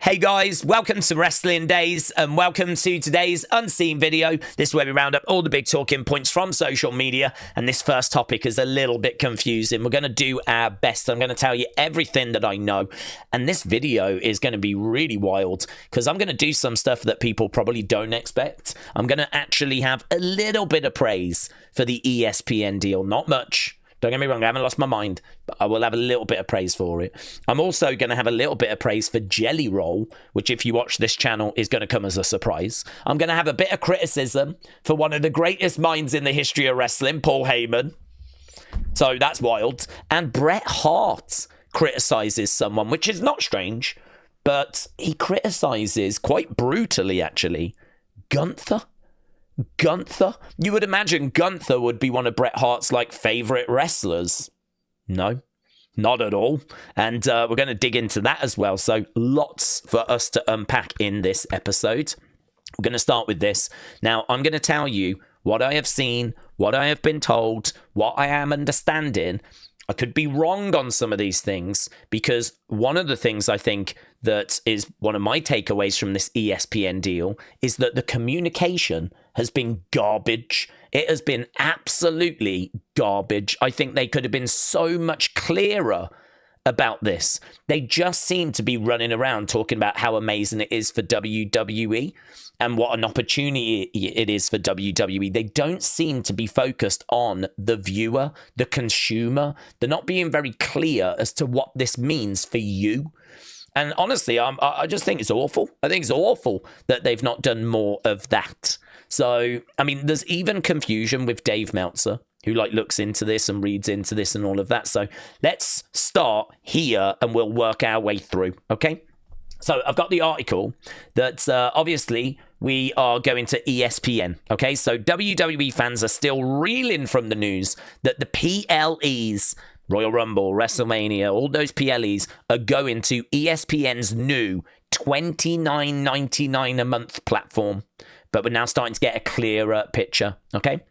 Hey guys, welcome to Wrestling Days and welcome to today's unseen video. This is where we round up all the big talking points from social media, and this first topic is a little bit confusing. We're going to do our best. I'm going to tell you everything that I know, and this video is going to be really wild because I'm going to do some stuff that people probably don't expect. I'm going to actually have a little bit of praise for the ESPN deal, not much. Don't get me wrong, I haven't lost my mind, but I will have a little bit of praise for it. I'm also going to have a little bit of praise for Jelly Roll, which if you watch this channel is going to come as a surprise. I'm going to have a bit of criticism for one of the greatest minds in the history of wrestling, Paul Heyman. So that's wild. And Bret Hart criticizes someone, which is not strange, but he criticizes quite brutally, actually, Gunther. Gunther? You would imagine Gunther would be one of Bret Hart's, favourite wrestlers. No, not at all. And we're going to dig into that as well. So lots for us to unpack in this episode. We're going to start with this. Now, I'm going to tell you what I have seen, what I have been told, what I am understanding. I could be wrong on some of these things because one of the things I think that is one of my takeaways from this ESPN deal is that the communication has been garbage. It has been absolutely garbage. I think they could have been so much clearer about this. They just seem to be running around talking about how amazing it is for WWE and what an opportunity it is for WWE. They don't seem to be focused on the viewer, the consumer. They're not being very clear as to what this means for you. And honestly, I just think it's awful. I think it's awful that they've not done more of that. So, I mean, there's even confusion with Dave Meltzer, who looks into this and reads into this and all of that. So let's start here and we'll work our way through, okay? So I've got the article that obviously we are going to ESPN, okay? So WWE fans are still reeling from the news that the PLEs, Royal Rumble, WrestleMania, all those PLEs are going to ESPN's new $29.99 a month platform. But we're now starting to get a clearer picture, okay?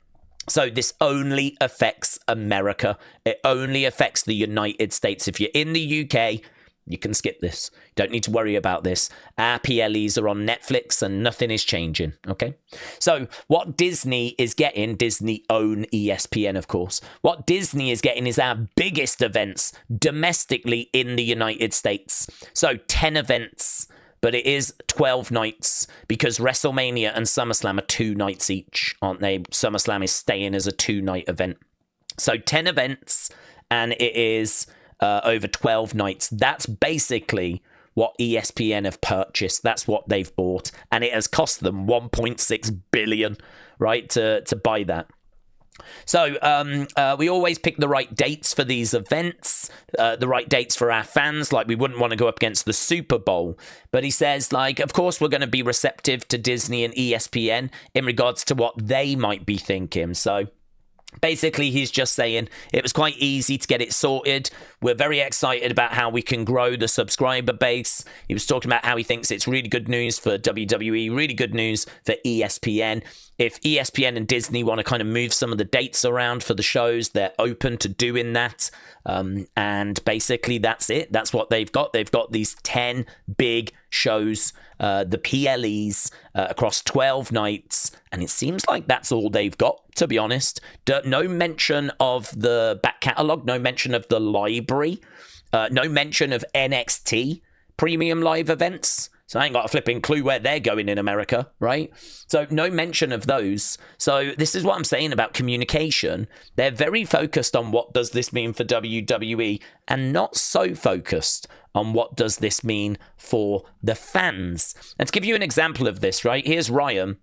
So this only affects America. It only affects the United States. If you're in the UK, you can skip this. Don't need to worry about this. Our PLEs are on Netflix and nothing is changing, okay? So what Disney is getting, Disney own ESPN, of course. What Disney is getting is our biggest events domestically in the United States. So 10 events, but it is 12 nights because WrestleMania and SummerSlam are 2 nights each, aren't they? SummerSlam is staying as a 2-night event. So 10 events, and it is over 12 nights. That's basically what ESPN have purchased. That's what they've bought. And it has cost them $1.6 billion, right, to buy that. So we always pick the right dates for these events, the right dates for our fans. We wouldn't want to go up against the Super Bowl. But he says, of course, we're going to be receptive to Disney and ESPN in regards to what they might be thinking. So basically, he's just saying it was quite easy to get it sorted. We're very excited about how we can grow the subscriber base. He was talking about how he thinks it's really good news for WWE, really good news for ESPN. If ESPN and Disney want to kind of move some of the dates around for the shows, they're open to doing that. And basically, that's it. That's what they've got. They've got these 10 big shows, the PLEs, across 12 nights. And it seems like that's all they've got, to be honest. No mention of the back catalogue, no mention of the library, no mention of NXT premium live events. So I ain't got a flipping clue where they're going in America, right? So no mention of those. So this is what I'm saying about communication. They're very focused on what does this mean for WWE and not so focused on what does this mean for the fans. And to give you an example of this, right, here's Ryan.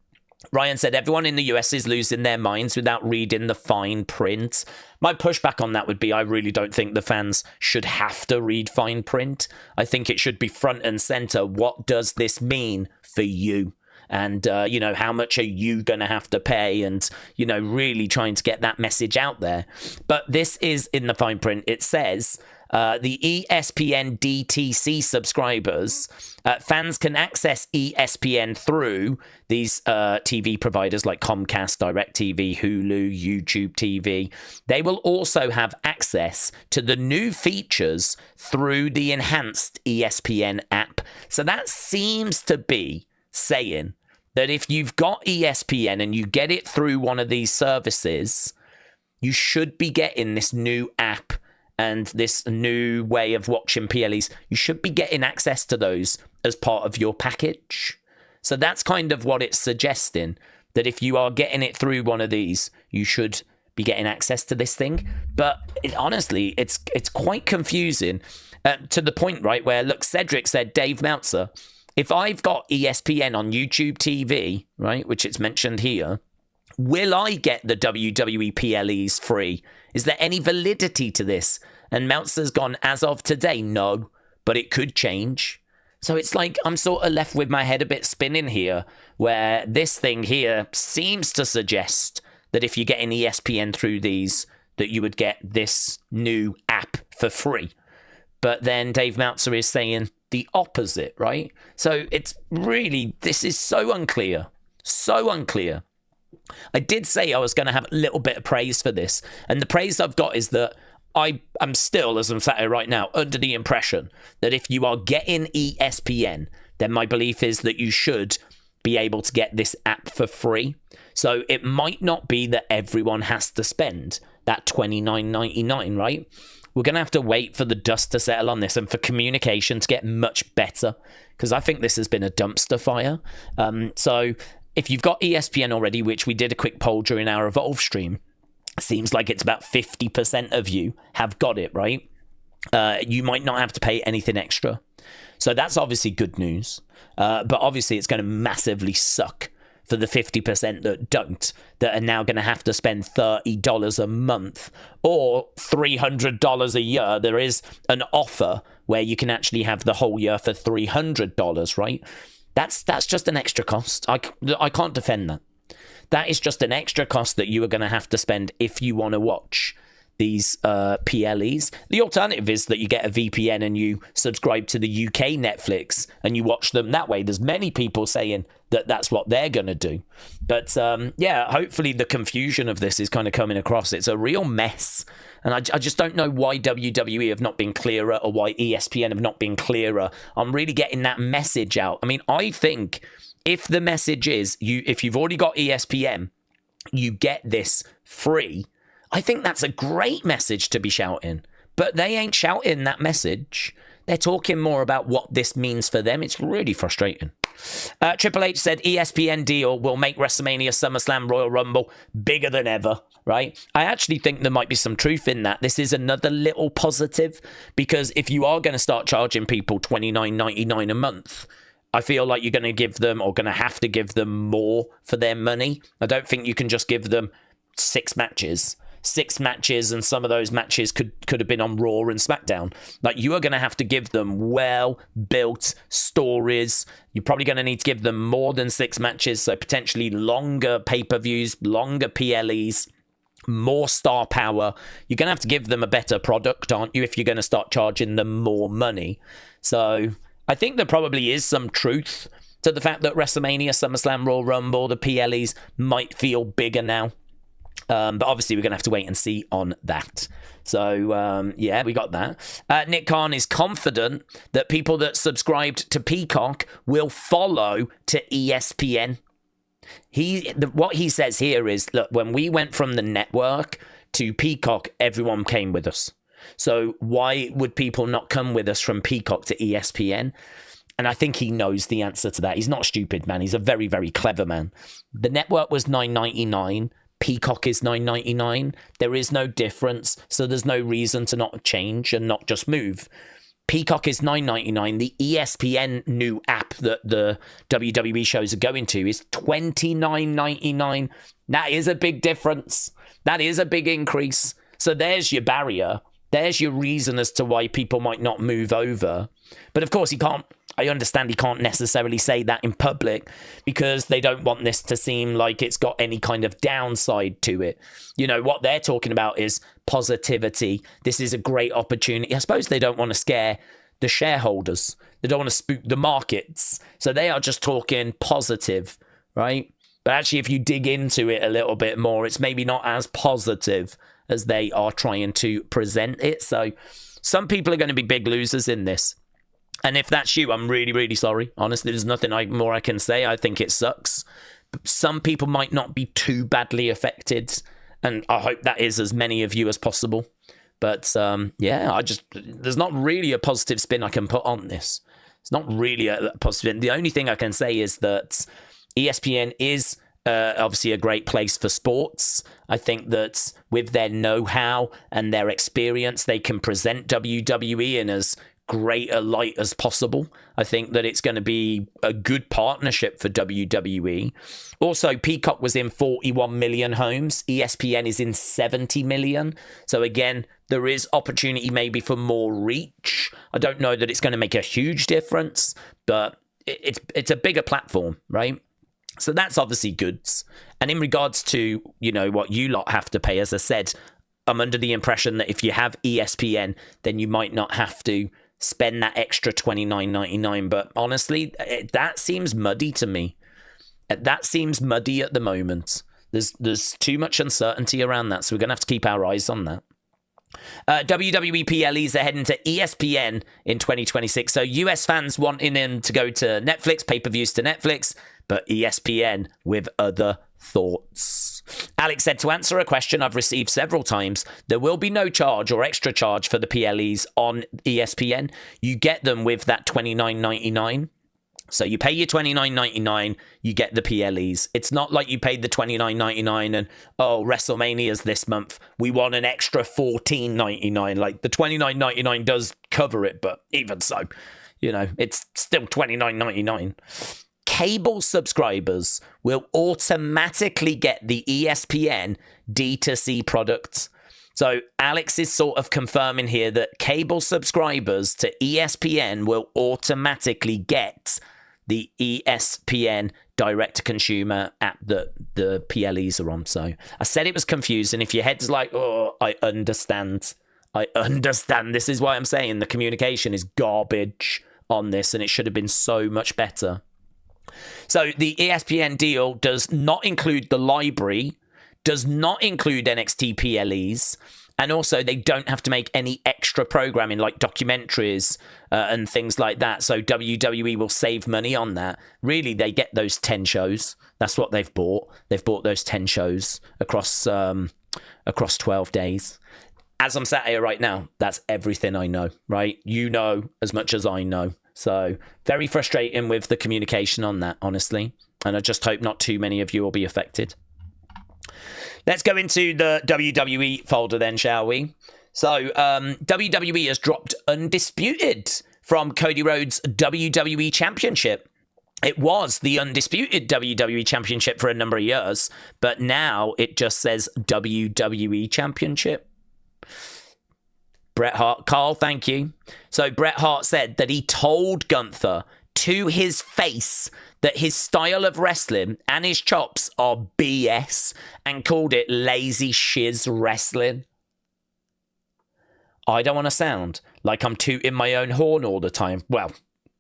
Ryan said everyone in the US is losing their minds without reading the fine print. My pushback on that would be I really don't think the fans should have to read fine print. I think it should be front and center. What does this mean for you? And, how much are you going to have to pay? And, really trying to get that message out there. But this is in the fine print. It says the ESPN DTC subscribers, fans can access ESPN through these TV providers like Comcast, DirecTV, Hulu, YouTube TV. They will also have access to the new features through the enhanced ESPN app. So that seems to be saying that if you've got ESPN and you get it through one of these services, you should be getting this new app and this new way of watching PLEs. You should be getting access to those as part of your package. So that's kind of what it's suggesting, that if you are getting it through one of these, you should be getting access to this thing. But honestly, it's quite confusing to the point, right, where, look, Cedric said, Dave Meltzer, if I've got ESPN on YouTube TV, right, which it's mentioned here, will I get the WWE PLEs free? Is there any validity to this? And Meltzer's gone, as of today, no, but it could change. So it's like I'm sort of left with my head a bit spinning here, where this thing here seems to suggest that if you get an ESPN through these, that you would get this new app for free. But then Dave Meltzer is saying the opposite, right? So it's really, this is so unclear. So unclear. I did say I was going to have a little bit of praise for this. And the praise I've got is that I'm still, as I'm sat here right now, under the impression that if you are getting ESPN, then my belief is that you should be able to get this app for free. So it might not be that everyone has to spend that $29.99, right? We're going to have to wait for the dust to settle on this and for communication to get much better, because I think this has been a dumpster fire. So if you've got ESPN already, which we did a quick poll during our Evolve stream, seems like it's about 50% of you have got it, right? You might not have to pay anything extra. So that's obviously good news. But obviously it's going to massively suck for the 50% that don't, that are now going to have to spend $30 a month or $300 a year. There is an offer where you can actually have the whole year for $300, right? That's just an extra cost. I can't defend that. That is just an extra cost that you are going to have to spend if you want to watch these PLEs. The alternative is that you get a VPN and you subscribe to the UK Netflix and you watch them that way. There's many people saying that that's what they're going to do. But yeah, hopefully the confusion of this is kind of coming across. It's a real mess. And I just don't know why WWE have not been clearer or why ESPN have not been clearer on really getting that message out. I mean, I think if the message is, if you've already got ESPN, you get this free, I think that's a great message to be shouting. But they ain't shouting that message. They're talking more about what this means for them. It's really frustrating. Triple H said ESPN deal will make WrestleMania, SummerSlam, Royal Rumble bigger than ever, right? I actually think there might be some truth in that. This is another little positive, because if you are going to start charging people $29.99 a month, I feel like you're going to give them, or going to have to give them, more for their money. I don't think you can just give them six matches, and some of those matches could have been on Raw and SmackDown. Like, you are going to have to give them well-built stories. You're probably going to need to give them more than 6 matches, so potentially longer pay-per-views, longer PLEs, more star power. You're going to have to give them a better product, aren't you, if you're going to start charging them more money? So I think there probably is some truth to the fact that WrestleMania, SummerSlam, Royal Rumble, the PLEs might feel bigger now. But obviously we're going to have to wait and see on that. So, yeah, we got that. Nick Khan is confident that people that subscribed to Peacock will follow to ESPN. What he says here is, look, when we went from the network to Peacock, everyone came with us. So why would people not come with us from Peacock to ESPN? And I think he knows the answer to that. He's not stupid, man. He's a very, very clever man. The network was $9.99. Peacock is $9.99. There is no difference, so there's no reason to not change and not just move. Peacock is $9.99. The ESPN new app that the WWE shows are going to is $29.99. That is a big difference. That is a big increase. So there's your barrier. There's your reason as to why people might not move over. But of course, I understand he can't necessarily say that in public, because they don't want this to seem like it's got any kind of downside to it. You know, what they're talking about is positivity. This is a great opportunity. I suppose they don't want to scare the shareholders. They don't want to spook the markets. So they are just talking positive, right? But actually, if you dig into it a little bit more, it's maybe not as positive as they are trying to present it. So some people are going to be big losers in this. And if that's you, I'm really, really sorry. Honestly, there's nothing more I can say. I think it sucks. But some people might not be too badly affected. And I hope that is as many of you as possible. But yeah, there's not really a positive spin I can put on this. It's not really a positive spin. The only thing I can say is that ESPN is obviously a great place for sports. I think that with their know-how and their experience, they can present WWE in as great a light as possible. I think that it's going to be a good partnership for WWE. Also, Peacock was in 41 million homes. ESPN is in 70 million. So again, there is opportunity maybe for more reach. I don't know that it's going to make a huge difference, but it's a bigger platform, right? So that's obviously good. And in regards to, what you lot have to pay, as I said, I'm under the impression that if you have ESPN, then you might not have to spend that extra $29.99. But honestly, that seems muddy to me. That seems muddy at the moment. There's too much uncertainty around that, so we're going to have to keep our eyes on that. WWE PLEs are heading to ESPN in 2026. So US fans wanting them to go to Netflix, pay-per-views to Netflix, but ESPN with other thoughts. Alex said, to answer a question I've received several times, there will be no charge or extra charge for the PLEs on ESPN. You get them with that $29.99. So you pay your $29.99, you get the PLEs. It's not like you paid the $29.99 and, WrestleMania's this month, we want an extra $14.99. Like, the $29.99 does cover it, but even so, it's still $29.99. Cable subscribers will automatically get the ESPN D2C products. So Alex is sort of confirming here that cable subscribers to ESPN will automatically get the ESPN direct-to-consumer app that the PLEs are on. So I said it was confusing. If your head's like, I understand. This is why I'm saying the communication is garbage on this, and it should have been so much better. So the ESPN deal does not include the library, does not include NXT PLEs, and also they don't have to make any extra programming like documentaries and things like that. So WWE will save money on that. Really, they get those 10 shows. That's what they've bought. They've bought those 10 shows across 12 days. As I'm sat here right now, that's everything I know, right? You know as much as I know. So very frustrating with the communication on that, honestly. And I just hope not too many of you will be affected. Let's go into the WWE folder then, shall we? So WWE has dropped Undisputed from Cody Rhodes' WWE Championship. It was the Undisputed WWE Championship for a number of years, but now it just says WWE Championship. Bret Hart, Carl, thank you. So Bret Hart said that he told Gunther to his face that his style of wrestling and his chops are BS and called it lazy shiz wrestling. I don't want to sound like I'm tooting my own horn all the time. Well,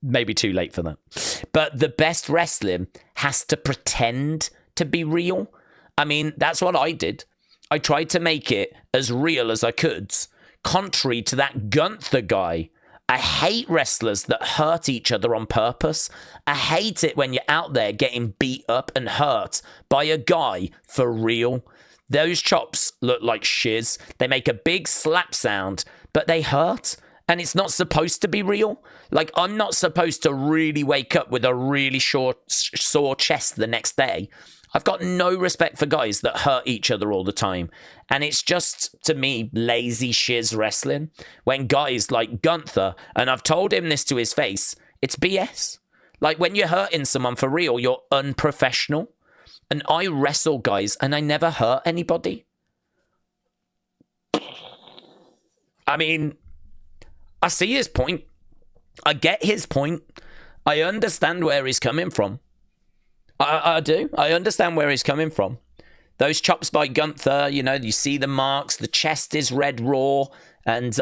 maybe too late for that. But the best wrestling has to pretend to be real. I mean, that's what I did. I tried to make it as real as I could. Contrary to that Gunther guy, I hate wrestlers that hurt each other on purpose. I hate it when you're out there getting beat up and hurt by a guy for real. Those chops look like shiz. They make a big slap sound, but they hurt. And it's not supposed to be real. Like, I'm not supposed to really wake up with a really sore chest the next day. I've got no respect for guys that hurt each other all the time. And it's just, to me, lazy shiz wrestling. When guys like Gunther, and I've told him this to his face, it's BS. Like, when you're hurting someone for real, you're unprofessional. And I wrestle guys, and I never hurt anybody. I mean, I see his point. I get his point. I understand where he's coming from. I do. I understand where he's coming from. those chops by Gunther, you know, you see the marks, the chest is red raw, and,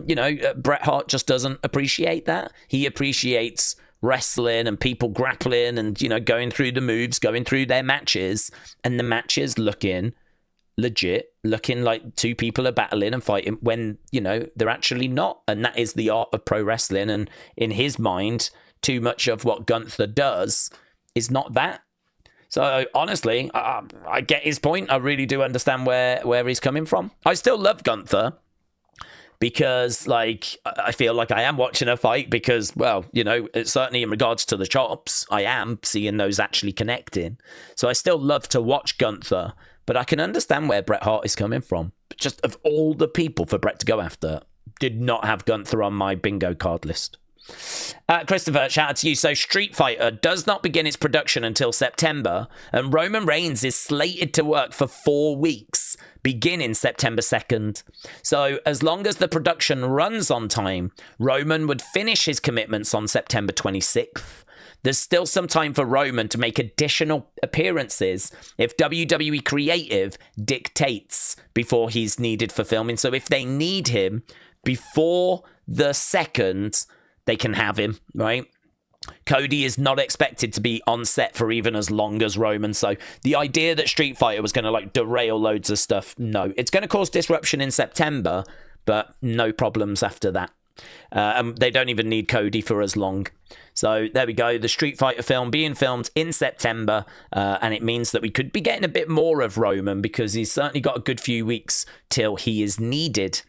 you know, Bret Hart just doesn't appreciate that. He appreciates wrestling and people grappling and, you know, going through the moves, going through their matches, and the matches looking legit, looking like two people are battling and fighting when, you know, they're actually not. And that is the art of pro wrestling. And in his mind, too much of what Gunther does is not that. So honestly, I get his point. I really do understand where he's coming from. I still love Gunther because, like, I feel like I am watching a fight because, well, you know, it's certainly in regards to the chops, I am seeing those actually connecting. So I still love to watch Gunther, but I can understand where Bret Hart is coming from. Just of all the people for Bret to go after, did not have Gunther on my bingo card list. Christopher, shout out to you. So Street Fighter does not begin its production until September, and Roman Reigns is slated to work for 4 weeks, beginning September 2nd. So as long as the production runs on time, Roman would finish his commitments on September 26th. There's still some time for Roman to make additional appearances if WWE Creative dictates before he's needed for filming. So if they need him before the 2nd, they can have him, right? Cody is not expected to be on set for even as long as Roman. So the idea that Street Fighter was going to like derail loads of stuff, no. It's going to cause disruption in September, but no problems after that. And they don't even need Cody for as long. So there we go. The Street Fighter film being filmed in September. And it means that we could be getting a bit more of Roman because he's certainly got a good few weeks till he is needed.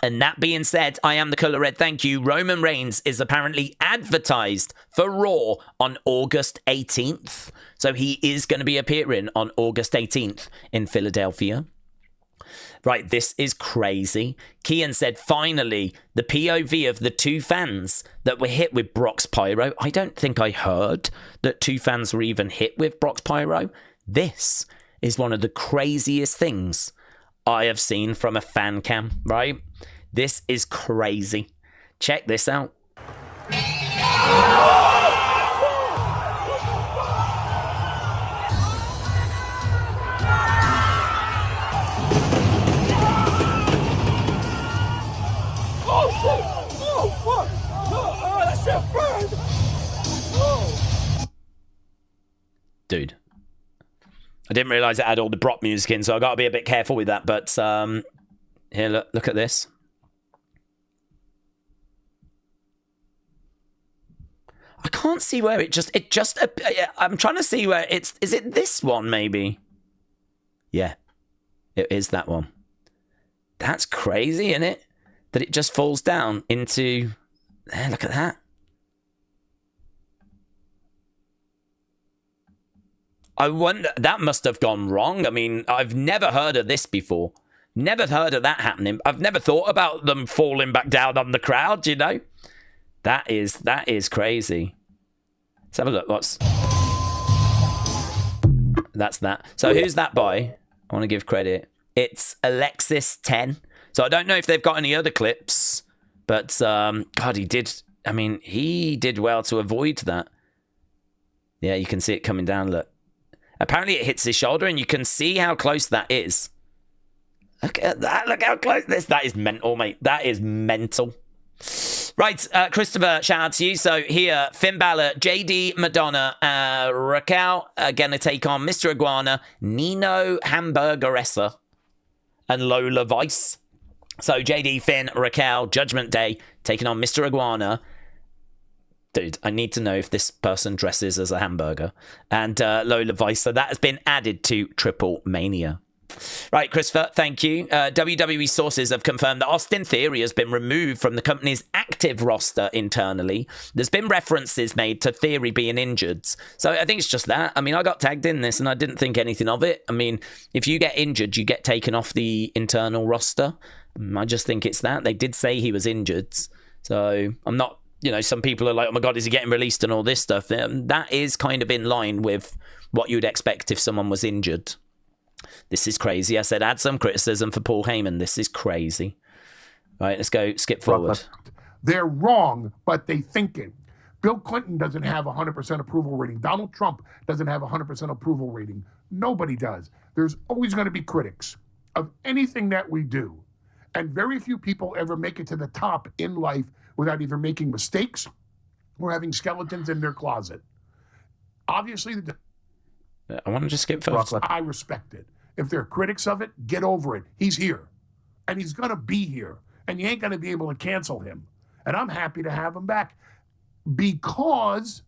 And that being said, I am the Colour Red, thank you. Roman Reigns is apparently advertised for Raw on August 18th. So he is going to be appearing on August 18th in Philadelphia. Right, this is crazy. Kian said, finally, the POV of the two fans that were hit with Brock's Pyro. I don't think I heard that two fans were even hit with Brock's Pyro. This is one of the craziest things I have seen from a fan cam, right? This is crazy. Check this out. Dude. I didn't realize it had all the Brock music in, so I got to be a bit careful with that. But here, look at this. I can't see where it just. I'm trying to see where it's. Is it this one maybe? Yeah, it is that one. That's crazy, isn't it? That it just falls down into. There, look at that. I wonder, that must have gone wrong. I mean, I've never heard of this before. Never heard of that happening. I've never thought about them falling back down on the crowd, you know? That is crazy. Let's have a look. That's that. So who's that by? I want to give credit. It's Alexis 10. So I don't know if they've got any other clips, but God, he did well to avoid that. Yeah, you can see it coming down, look. Apparently it hits his shoulder, and you can see how close that is. Look at that. Look how close this. That is mental, mate. That is mental. Right, Christopher, shout out to you. So here, Finn Balor, JD, Madonna, Raquel are going to take on Mr. Iguana, Nino Hamburgeressa, and Lola Vice. So JD, Finn, Raquel, Judgment Day, taking on Mr. Iguana. Dude, I need to know if this person dresses as a hamburger. And Lola Vice. So that has been added to Triplemania. Right, Christopher, thank you. WWE sources have confirmed that Austin Theory has been removed from the company's active roster internally. There's been references made to Theory being injured. So I think it's just that. I mean, I got tagged in this and I didn't think anything of it. I mean, if you get injured, you get taken off the internal roster. I just think it's that. They did say he was injured. So I'm not... You know, some people are like, oh my God, is he getting released and all this stuff? That is kind of in line with what you'd expect if someone was injured. This is crazy. I said, add some criticism for Paul Heyman. This is crazy. All right, let's go skip forward. They're wrong, but they think it. Bill Clinton doesn't have 100% approval rating. Donald Trump doesn't have 100% approval rating. Nobody does. There's always going to be critics of anything that we do. And very few people ever make it to the top in life without either making mistakes or having skeletons in their closet. Obviously, I want to just skip first. I respect it. If they're critics of it, get over it. He's here. And he's going to be here. And you ain't going to be able to cancel him. And I'm happy to have him back because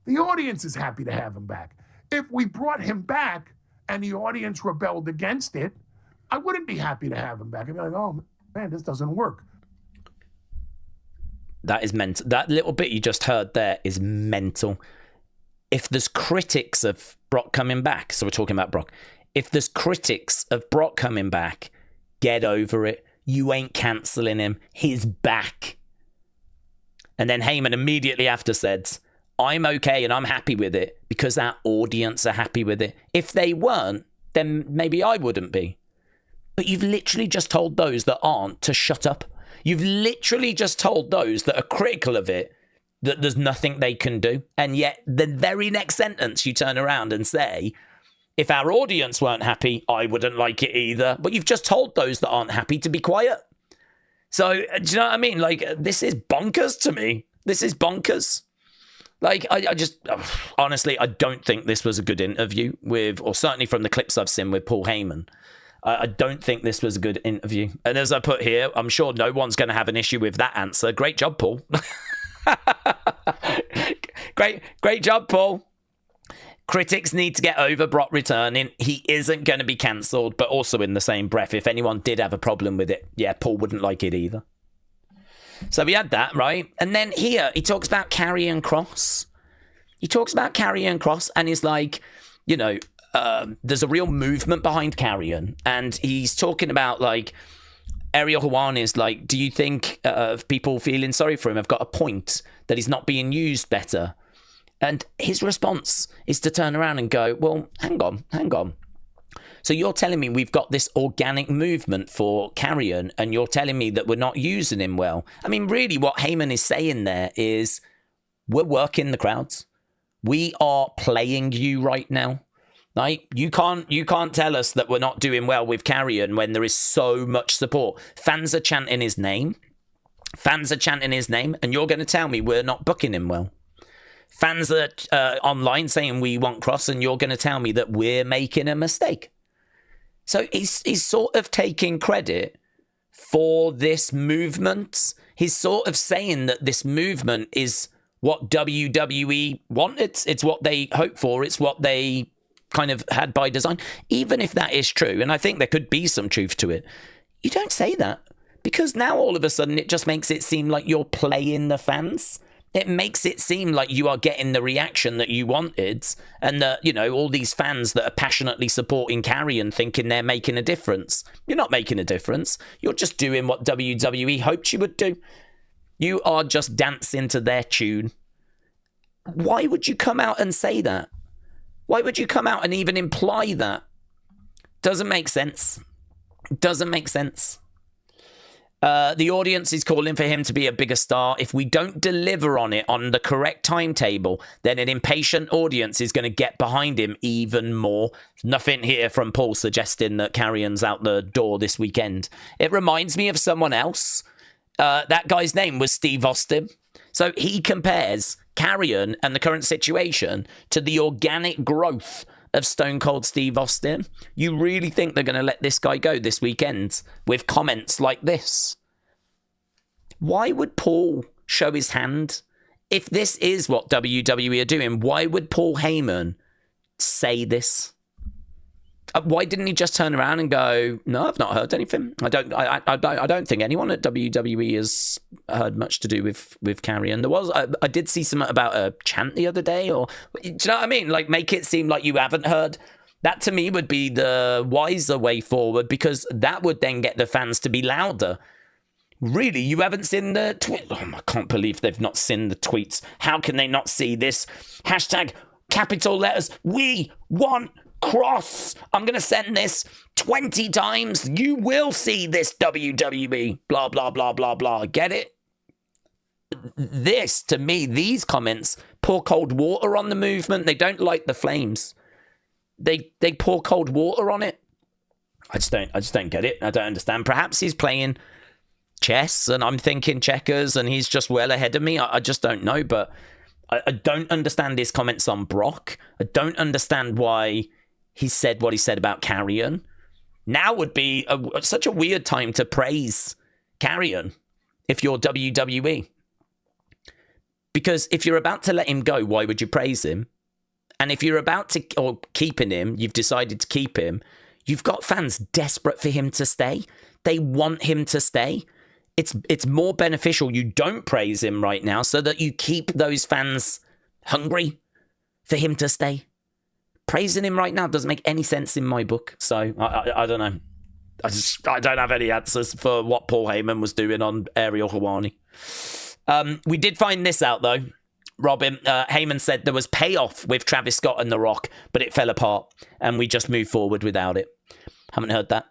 the audience is happy to have him back. If we brought him back and the audience rebelled against it, I wouldn't be happy to have him back. I'd be like, oh, man, this doesn't work. That is mental. That little bit you just heard there is mental. If there's critics of Brock coming back, so we're talking about Brock. If there's critics of Brock coming back, get over it. You ain't cancelling him. He's back. And then Heyman immediately after said, I'm okay and I'm happy with it because our audience are happy with it. If they weren't, then maybe I wouldn't be. But you've literally just told those that aren't to shut up. You've literally just told those that are critical of it that there's nothing they can do. And yet the very next sentence you turn around and say, if our audience weren't happy, I wouldn't like it either. But you've just told those that aren't happy to be quiet. So, do you know what I mean? Like, this is bonkers to me. This is bonkers. Like, I just, honestly, I don't think this was a good interview with, or certainly from the clips I've seen with Paul Heyman. I don't think this was a good interview. And as I put here, I'm sure no one's going to have an issue with that answer. Great job, Paul. Great job, Paul. Critics need to get over Brock returning. He isn't going to be cancelled, but also in the same breath, if anyone did have a problem with it, yeah, Paul wouldn't like it either. So we had that, right? And then here, he talks about Karrion Kross. He talks about Karrion Kross, and he's like, you know, there's a real movement behind Karrion. And he's talking about, like, Ariel Helwani is like, do you think people feeling sorry for him have got a point that he's not being used better? And his response is to turn around and go, well, hang on. So you're telling me we've got this organic movement for Karrion, and you're telling me that we're not using him well? I mean, really what Heyman is saying there is we're working the crowds. We are playing you right now. Like, you can't tell us that we're not doing well with Karrion when there is so much support. Fans are chanting his name. And you're going to tell me we're not booking him well. Fans are online saying we want Kross, and you're going to tell me that we're making a mistake. So he's sort of taking credit for this movement. He's sort of saying that this movement is what WWE wanted. It's what they hoped for. It's what they kind of had by design. Even if that is true, and I think there could be some truth to it, you don't say that. Because now all of a sudden it just makes it seem like you're playing the fans. It makes it seem like you are getting the reaction that you wanted, and that, you know, all these fans that are passionately supporting Karrion thinking they're making a difference. You're not making a difference. You're just doing what WWE hoped you would do. You are just dancing to their tune. Why would you come out and say that? Why would you come out and even imply that? Doesn't make sense. Doesn't make sense. The audience is calling for him to be a bigger star. If we don't deliver on it on the correct timetable, then an impatient audience is going to get behind him even more. Nothing here from Paul suggesting that Karrion's out the door this weekend. It reminds me of someone else. That guy's name was Steve Austin. So he compares Karrion and the current situation to the organic growth of Stone Cold Steve Austin. You really think they're going to let this guy go this weekend with comments like this? Why would Paul show his hand? If this is what WWE are doing, why would Paul Heyman say this? Why didn't he just turn around and go, no, I've not heard anything. I don't think anyone at WWE has heard much to do with Karrion. I did see something about a chant the other day, or do you know what I mean? Like, make it seem like you haven't heard. That to me would be the wiser way forward, because that would then get the fans to be louder. Really, you haven't seen the tweet? Oh, I can't believe they've not seen the tweets. How can they not see this? Hashtag capital letters. We want Kross. I'm going to send this 20 times. You will see this, WWE. Blah, blah, blah, blah, blah. Get it? this, to me, these comments pour cold water on the movement. They don't light the flames. They pour cold water on it. I just don't get it. I don't understand. Perhaps he's playing chess and I'm thinking checkers and he's just well ahead of me. I just don't know, but I don't understand his comments on Brock. I don't understand why he said what he said about Carrion. Now would be such a weird time to praise Carrion if you're WWE. Because if you're about to let him go, why would you praise him? And if you're about to, or keeping him, you've decided to keep him, you've got fans desperate for him to stay. They want him to stay. It's more beneficial you don't praise him right now so that you keep those fans hungry for him to stay. Praising him right now doesn't make any sense in my book. So I don't know. I don't have any answers for what Paul Heyman was doing on Ariel Helwani. We did find this out though. Robin, Heyman said there was payoff with Travis Scott and The Rock, but it fell apart and we just moved forward without it. Haven't heard that.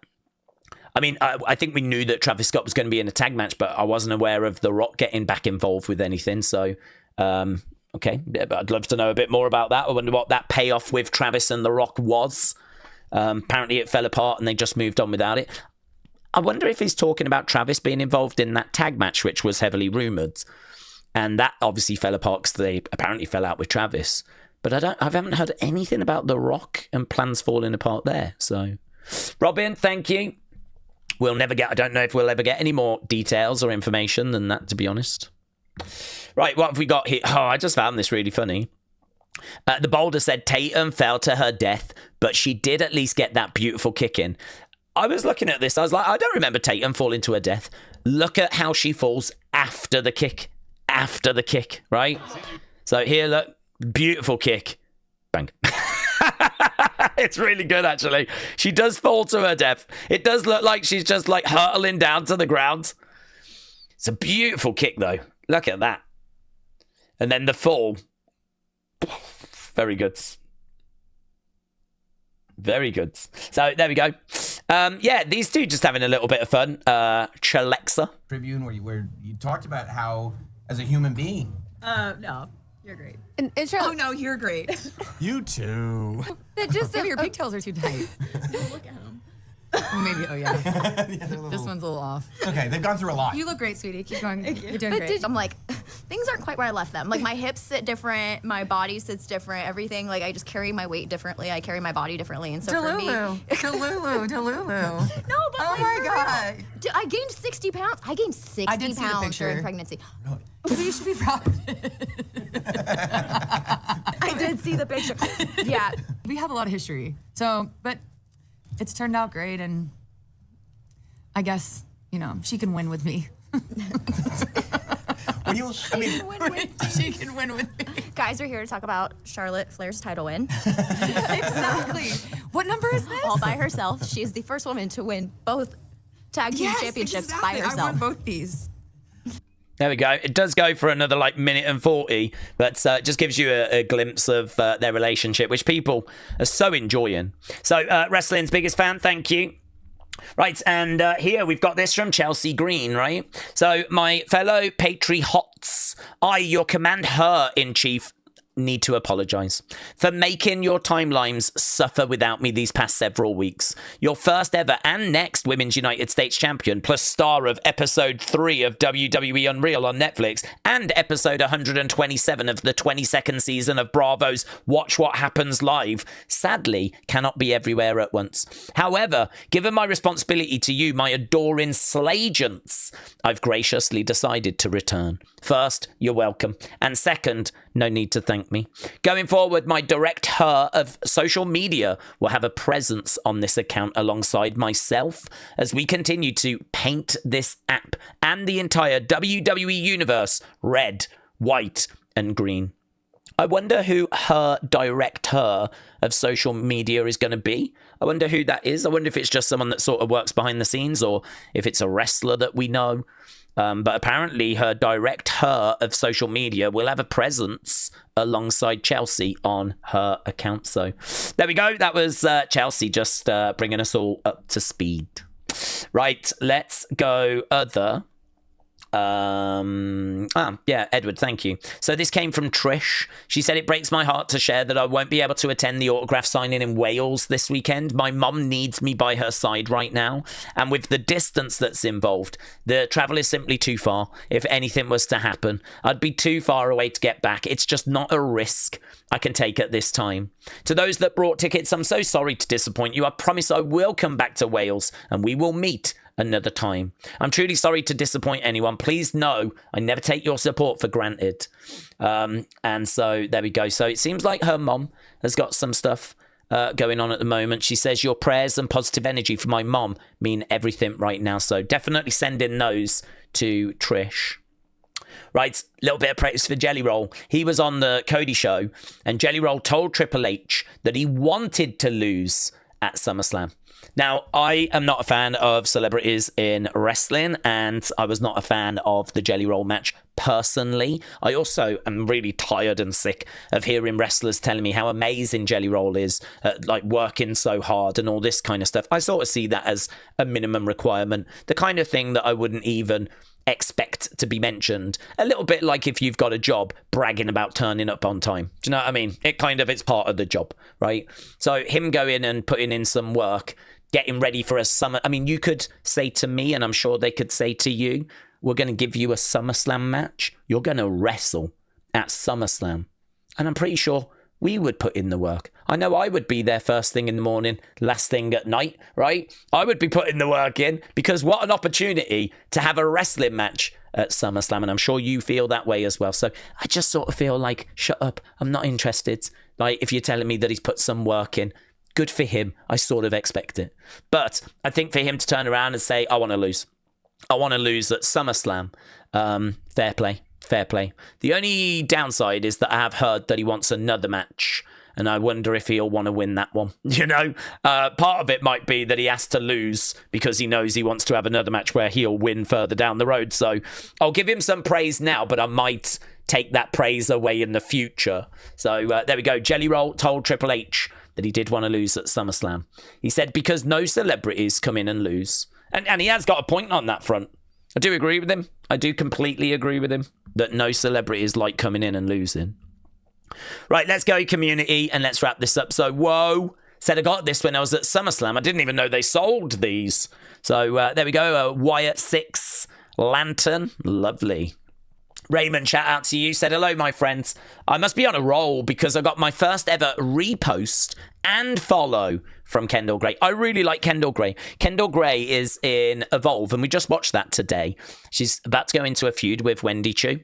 I mean, I think we knew that Travis Scott was going to be in a tag match, but I wasn't aware of The Rock getting back involved with anything. So, okay, I'd love to know a bit more about that. I wonder what that payoff with Travis and The Rock was. Apparently it fell apart and they just moved on without it. I wonder if he's talking about Travis being involved in that tag match, which was heavily rumoured. And that obviously fell apart because they apparently fell out with Travis. But I haven't heard anything about The Rock and plans falling apart there. So, Robin, thank you. I don't know if we'll ever get any more details or information than that, to be honest. Right, what have we got here? Oh, I just found this really funny. The Boulder said Tatum fell to her death, but she did at least get that beautiful kick in. I was looking at this. I was like, I don't remember Tatum falling to her death. Look at how she falls after the kick. After the kick, right? So here, look. Beautiful kick. Bang. It's really good, actually. She does fall to her death. It does look like she's just like hurtling down to the ground. It's a beautiful kick, though. Look at that. And then the fall. Very good. Very good. So there we go. Yeah, these two just having a little bit of fun. Chalexa. Tribune where you talked about how, as a human being. No. You're great. And oh, no, you're great. You too. Maybe your pigtails are too tight. Look at him. Maybe, oh yeah. This one's a little off. Okay, they've gone through a lot. You look great, sweetie. Keep going. You're doing But great. I'm like, things aren't quite where I left them. Like, my hips sit different, my body sits different, everything. Like, I just carry my weight differently. I carry my body differently. And so for me... Delulu. No, but Oh like, my for God. real. Dude, I gained 60 pounds. I gained 60 I did see the pounds picture. during pregnancy. You should be proud. I did see the picture. Yeah. We have a lot of history. So, but it's turned out great, and I guess, she can win with me. She can win with me. Guys, we're here to talk about Charlotte Flair's title win. Exactly. What number is this? All by herself. She is the first woman to win both tag team championships by herself. I won both these. There we go. It does go for another minute and 40, but it just gives you a glimpse of their relationship, which people are so enjoying. So, wrestling's biggest fan, thank you. Right, and here we've got this from Chelsea Green, right? So, my fellow patriots, I, your command-her-in-chief, need to apologise for making your timelines suffer without me these past several weeks. Your first ever and next Women's United States champion, plus star of episode 3 of WWE Unreal on Netflix and episode 127 of the 22nd season of Bravo's Watch What Happens Live, sadly cannot be everywhere at once. However, given my responsibility to you, my adoring slagents, I've graciously decided to return. First, you're welcome. And second, no need to thank me. Going forward, my direct her of social media will have a presence on this account alongside myself as we continue to paint this app and the entire WWE universe red, white, and green. I wonder who her direct her of social media is going to be. I wonder who that is. I wonder if it's just someone that sort of works behind the scenes or if it's a wrestler that we know. But apparently her direct her of social media will have a presence alongside Chelsea on her account. So there we go. That was Chelsea just bringing us all up to speed. Right, let's go other. Edward, thank you. So this came from Trish. She said, it breaks my heart to share that I won't be able to attend the autograph signing in Wales this weekend. My mum needs me by her side right now. And with the distance that's involved, the travel is simply too far. If anything was to happen, I'd be too far away to get back. It's just not a risk I can take at this time. To those that brought tickets, I'm so sorry to disappoint you. I promise I will come back to Wales and we will meet another time. I'm truly sorry to disappoint anyone. Please know I never take your support for granted. And so there we go. So it seems like her mom has got some stuff going on at the moment. She says your prayers and positive energy for my mom mean everything right now. So definitely send in those to Trish. Right, little bit of praise for Jelly Roll. He was on the Cody show and Jelly Roll told Triple H that he wanted to lose at SummerSlam. Now, I am not a fan of celebrities in wrestling, and I was not a fan of the Jelly Roll match personally. I also am really tired and sick of hearing wrestlers telling me how amazing Jelly Roll is, like working so hard and all this kind of stuff. I sort of see that as a minimum requirement, the kind of thing that I wouldn't even expect to be mentioned. A little bit like if you've got a job, bragging about turning up on time. Do you know what I mean? It's part of the job, right? So him going and putting in some work, getting ready for a summer. I mean, you could say to me, and I'm sure they could say to you, we're going to give you a SummerSlam match. You're going to wrestle at SummerSlam. And I'm pretty sure we would put in the work. I know I would be there first thing in the morning, last thing at night, right? I would be putting the work in because what an opportunity to have a wrestling match at SummerSlam. And I'm sure you feel that way as well. So I just sort of feel like, shut up. I'm not interested. Like if you're telling me that he's put some work in, good for him. I sort of expect it. But I think for him to turn around and say, I want to lose. I want to lose at SummerSlam. Fair play. Fair play. The only downside is that I have heard that he wants another match. And I wonder if he'll want to win that one. You know, part of it might be that he has to lose because he knows he wants to have another match where he'll win further down the road. So I'll give him some praise now, but I might take that praise away in the future. So there we go. Jelly Roll told Triple H that he did want to lose at SummerSlam. He said, because no celebrities come in and lose. And he has got a point on that front. I do agree with him. I do completely agree with him that no celebrities like coming in and losing. Right, let's go, community, and let's wrap this up. So, whoa, said I got this when I was at SummerSlam. I didn't even know they sold these. So, there we go. Wyatt 6 lantern. Lovely. Raymond, shout out to you, said, hello, my friends. I must be on a roll because I got my first ever repost and follow from Kendall Gray. I really like Kendall Gray. Kendall Gray is in Evolve, and we just watched that today. She's about to go into a feud with Wendy Chu.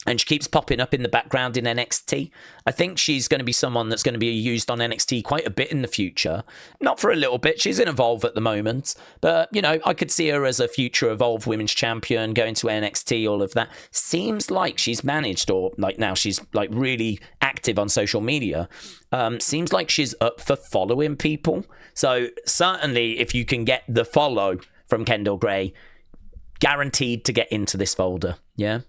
And she keeps popping up in the background in NXT. I think she's going to be someone that's going to be used on NXT quite a bit in the future. Not for a little bit. She's in Evolve at the moment. But, you know, I could see her as a future Evolve Women's Champion, going to NXT, all of that. Seems like she's managed, or like now she's like really active on social media. Seems like she's up for following people. So certainly if you can get the follow from Kendall Gray, guaranteed to get into this folder. Yeah.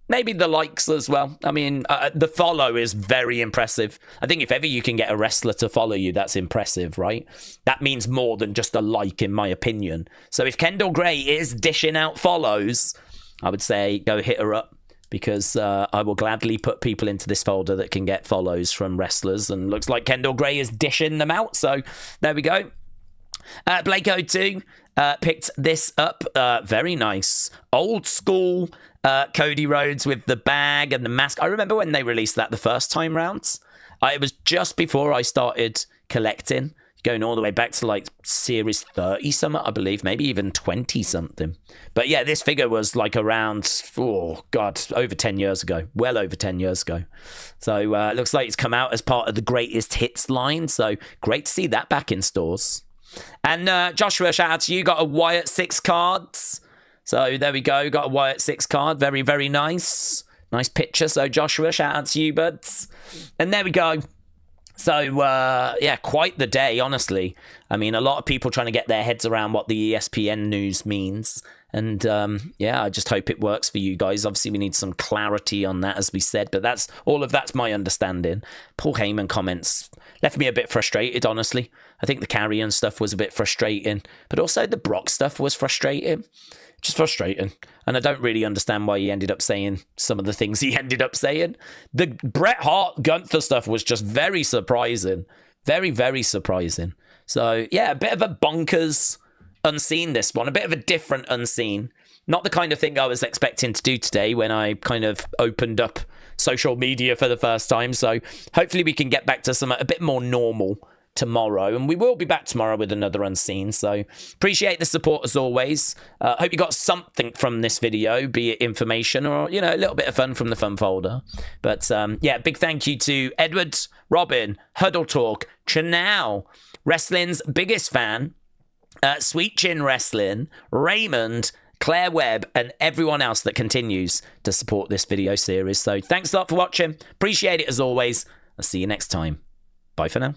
Maybe the likes as well. I mean, the follow is very impressive. I think if ever you can get a wrestler to follow you, that's impressive, right? That means more than just a like, in my opinion. So if Kendall Gray is dishing out follows, I would say go hit her up, because I will gladly put people into this folder that can get follows from wrestlers. And looks like Kendall Gray is dishing them out. So there we go. Blake O2 picked this up. Very nice. Old school Cody Rhodes with the bag and the mask. I remember when they released that the first time round. It was just before I started collecting, going all the way back to like series 30 something, I believe, maybe even 20 something. But yeah, this figure was like around, oh God, over 10 years ago, well over 10 years ago. So it looks like it's come out as part of the greatest hits line. So great to see that back in stores. And Joshua, shout out to you, got a Wyatt 6 cards. So there we go, got a Wyatt 6 card. Very, very nice. Nice picture. So Joshua, shout out to you, buds. And there we go. So, yeah, quite the day, honestly. I mean, a lot of people trying to get their heads around what the ESPN news means. And, yeah, I just hope it works for you guys. Obviously, we need some clarity on that, as we said. But all of that's my understanding. Paul Heyman comments Left me a bit frustrated, honestly. I think the carry-on stuff was a bit frustrating, but also the Brock stuff was frustrating. Just frustrating. And I don't really understand why he ended up saying some of the things he ended up saying. The Bret Hart Gunther stuff was just very surprising. Very, very surprising. So, yeah, a bit of a bonkers unseen, this one. A bit of a different unseen. Not the kind of thing I was expecting to do today when I kind of opened up social media for the first time. So hopefully we can get back to a bit more normal tomorrow, and we will be back tomorrow with another unseen. So appreciate the support as always. Hope you got something from this video, be it information or, you know, a little bit of fun from the fun folder. But yeah, big thank you to Edward, Robin, Huddle Talk, Chanel, wrestling's biggest fan, Sweet Chin Wrestling, Raymond, Claire Webb, and everyone else that continues to support this video series. So thanks a lot for watching. Appreciate it as always. I'll see you next time. Bye for now.